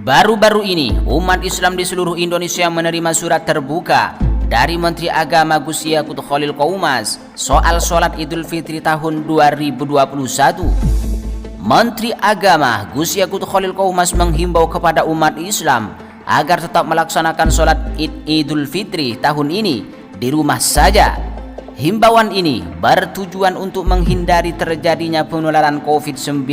Baru-baru ini, umat Islam di seluruh Indonesia menerima surat terbuka dari Menteri Agama Gus Yakut Khalil Qoumas soal sholat Idul Fitri tahun 2021. Menteri Agama Gus Yakut Khalil Qoumas menghimbau kepada umat Islam agar tetap melaksanakan sholat Idul Fitri tahun ini di rumah saja. Himbauan ini bertujuan untuk menghindari terjadinya penularan COVID-19.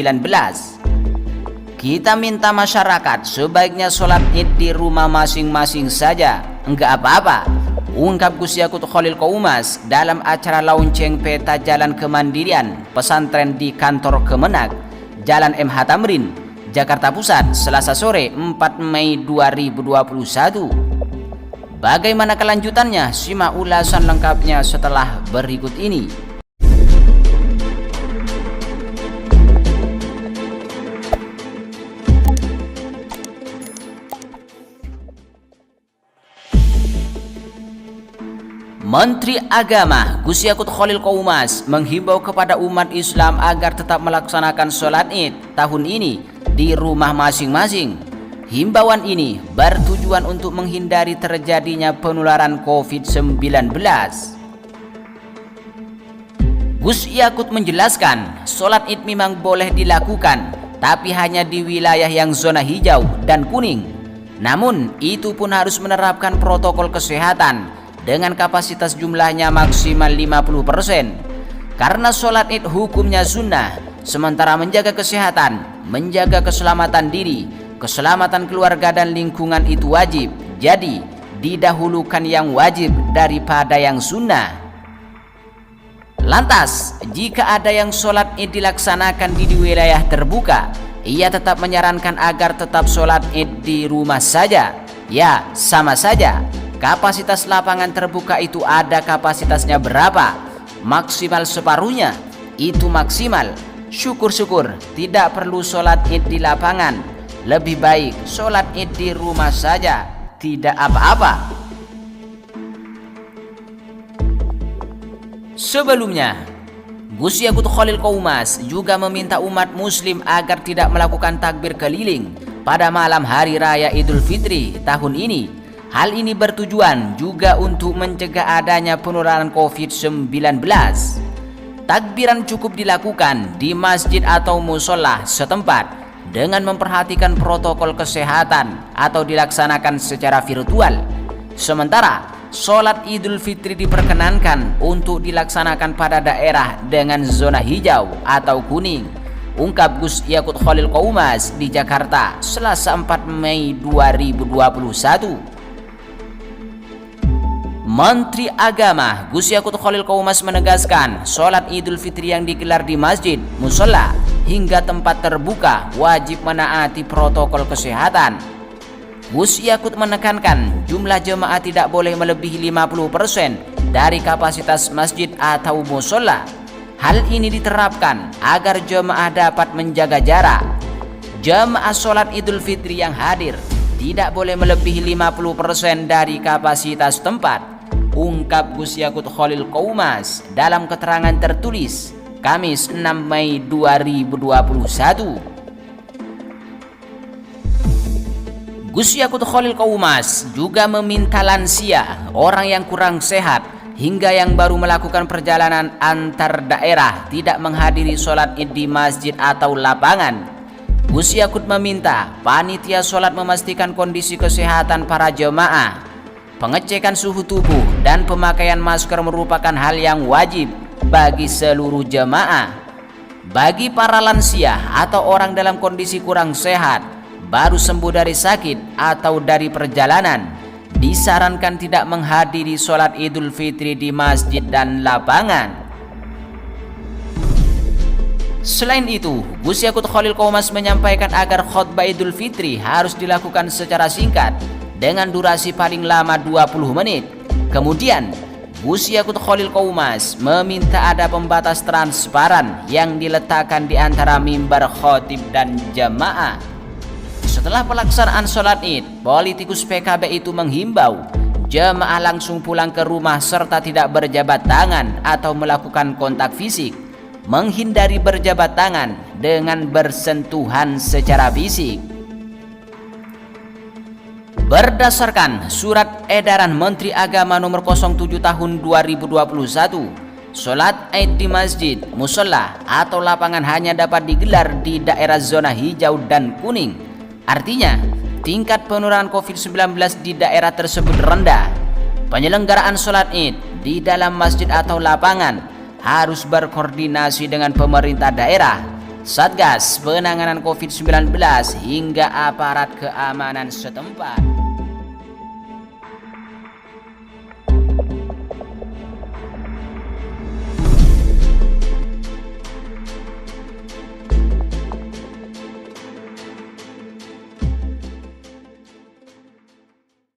Kita minta masyarakat sebaiknya sholat id di rumah masing-masing saja, enggak apa-apa, ungkap Gus Yakut Khalil Qoumas dalam acara launching peta jalan kemandirian pesantren di kantor Kemenag, Jalan MH Tamrin, Jakarta Pusat, Selasa sore 4 Mei 2021. Bagaimana kelanjutannya? Simak ulasan lengkapnya setelah berikut ini. Menteri Agama Gus Yakut Khalil Qoumas menghimbau kepada umat Islam agar tetap melaksanakan sholat id tahun ini di rumah masing-masing. Himbauan ini bertujuan untuk menghindari terjadinya penularan COVID-19. Gus Yakut menjelaskan, sholat id memang boleh dilakukan, tapi hanya di wilayah yang zona hijau dan kuning. Namun, itu pun harus menerapkan protokol kesehatan dengan kapasitas jumlahnya maksimal 50%. Karena sholat id hukumnya sunnah, sementara menjaga kesehatan, menjaga keselamatan diri, keselamatan keluarga dan lingkungan itu wajib. Jadi, didahulukan yang wajib daripada yang sunnah. Lantas, jika ada yang sholat id dilaksanakan di wilayah terbuka, ia tetap menyarankan agar tetap sholat id di rumah saja. Ya, sama saja. Kapasitas lapangan terbuka itu ada kapasitasnya berapa? Maksimal separuhnya, itu maksimal. Syukur-syukur tidak perlu sholat id di lapangan. Lebih baik sholat id di rumah saja, tidak apa-apa. Sebelumnya, Gus Yakut Khalil Qoumas juga meminta umat muslim agar tidak melakukan takbir keliling pada malam hari raya Idul Fitri tahun ini. Hal ini bertujuan juga untuk mencegah adanya penularan COVID-19. Takbiran cukup dilakukan di masjid atau musola setempat dengan memperhatikan protokol kesehatan atau dilaksanakan secara virtual. Sementara sholat Idul Fitri diperkenankan untuk dilaksanakan pada daerah dengan zona hijau atau kuning, ungkap Gus Yakut Khalil Qoumas di Jakarta, Selasa 4 Mei 2021. Menteri Agama Gus Yakut Khalil Qoumas menegaskan, sholat Idul Fitri yang digelar di masjid, musola, hingga tempat terbuka wajib menaati protokol kesehatan. Gus Yakut menekankan jumlah jemaah tidak boleh melebihi 50% dari kapasitas masjid atau musola. Hal ini diterapkan agar jemaah dapat menjaga jarak. Jemaah sholat Idul Fitri yang hadir tidak boleh melebihi 50% dari kapasitas tempat, ungkap Gus Yakut Khalil Qoumas dalam keterangan tertulis Kamis 6 Mei 2021. Gus Yakut Khalil Qoumas juga meminta lansia, orang yang kurang sehat, hingga yang baru melakukan perjalanan antar daerah tidak menghadiri sholat id di masjid atau lapangan. Gus Yakut meminta panitia sholat memastikan kondisi kesehatan para jemaah. Pengecekan suhu tubuh dan pemakaian masker merupakan hal yang wajib bagi seluruh jemaah. Bagi para lansia atau orang dalam kondisi kurang sehat, baru sembuh dari sakit atau dari perjalanan, disarankan tidak menghadiri sholat Idul Fitri di masjid dan lapangan. Selain itu, Gus Yakut Khalil Qoumas menyampaikan agar khutbah Idul Fitri harus dilakukan secara singkat dengan durasi paling lama 20 menit. Kemudian, Gus Yakut Khalil Qoumas meminta ada pembatas transparan yang diletakkan di antara mimbar khotib dan jamaah. Setelah pelaksanaan sholat id, politikus PKB itu menghimbau jamaah langsung pulang ke rumah serta tidak berjabat tangan atau melakukan kontak fisik, menghindari berjabat tangan dengan bersentuhan secara fisik. Berdasarkan Surat Edaran Menteri Agama Nomor 07 Tahun 2021, sholat Id di masjid, musola, atau lapangan hanya dapat digelar di daerah zona hijau dan kuning. Artinya, tingkat penularan COVID-19 di daerah tersebut rendah. Penyelenggaraan sholat Id di dalam masjid atau lapangan harus berkoordinasi dengan pemerintah daerah, Satgas Penanganan COVID-19 hingga aparat keamanan setempat.